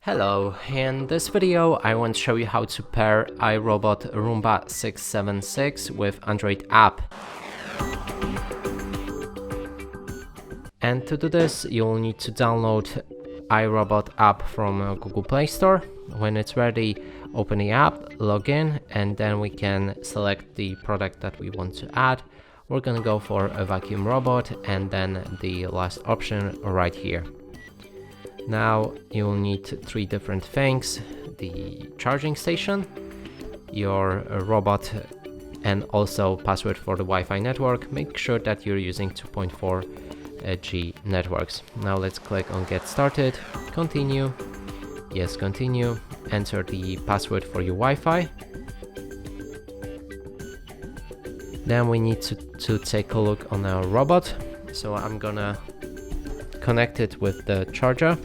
Hello, in this video I want to show you how to pair iRobot Roomba 676 with Android app. And to do this you'll need to download iRobot app from Google Play Store. When it's ready, open the app, log in, and then we can select the product that we want to add. We're gonna go for a vacuum robot and then the last option right here. Now you'll need three different things: the charging station, your robot, and also password for the Wi-Fi network. Make sure that you're using 2.4G networks. Now let's click on get started, continue, yes, continue, enter the password for your Wi-Fi. Then we need to take a look on our robot. So I'm gonna connect it with the charger.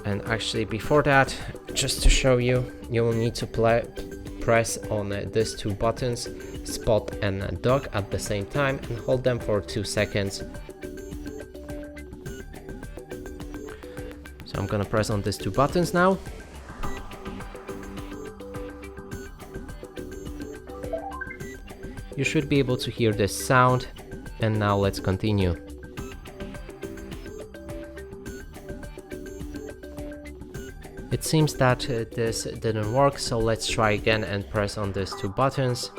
And actually before that, just to show you, you will need to press on these two buttons, spot and dock, at the same time and hold them for 2 seconds. So I'm gonna press on these two buttons now. You should be able to hear this sound, and now let's continue. It seems that this didn't work, so let's try again and press on these two buttons.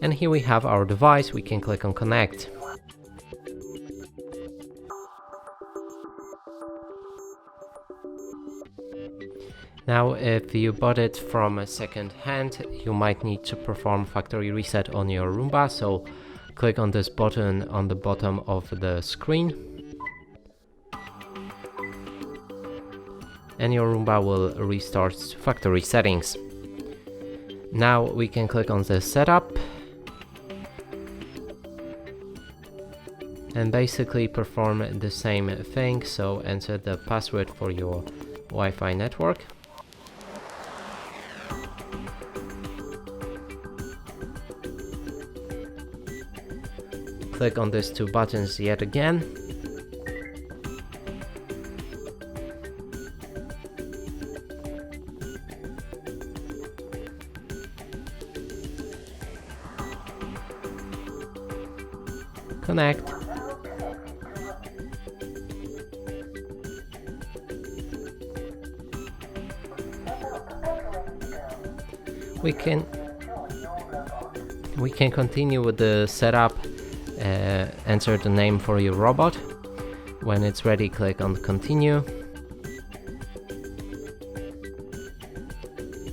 And here we have our device. We can click on connect. Now, if you bought it from a second hand, you might need to perform factory reset on your Roomba, so click on this button on the bottom of the screen. And your Roomba will restart to factory settings. Now we can click on the setup and basically perform the same thing. So enter the password for your Wi-Fi network. Click on these two buttons yet again. Connect. We can continue with the setup. Enter the name for your robot. When it's ready, click on continue.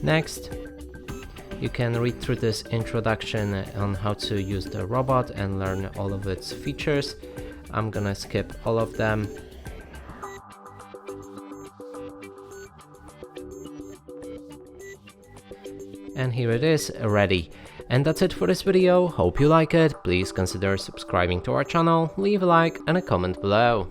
Next. You can read through this introduction on how to use the robot and learn all of its features. I'm gonna skip all of them. And here it is, ready. And that's it for this video. Hope you like it. Please consider subscribing to our channel, leave a like and a comment below.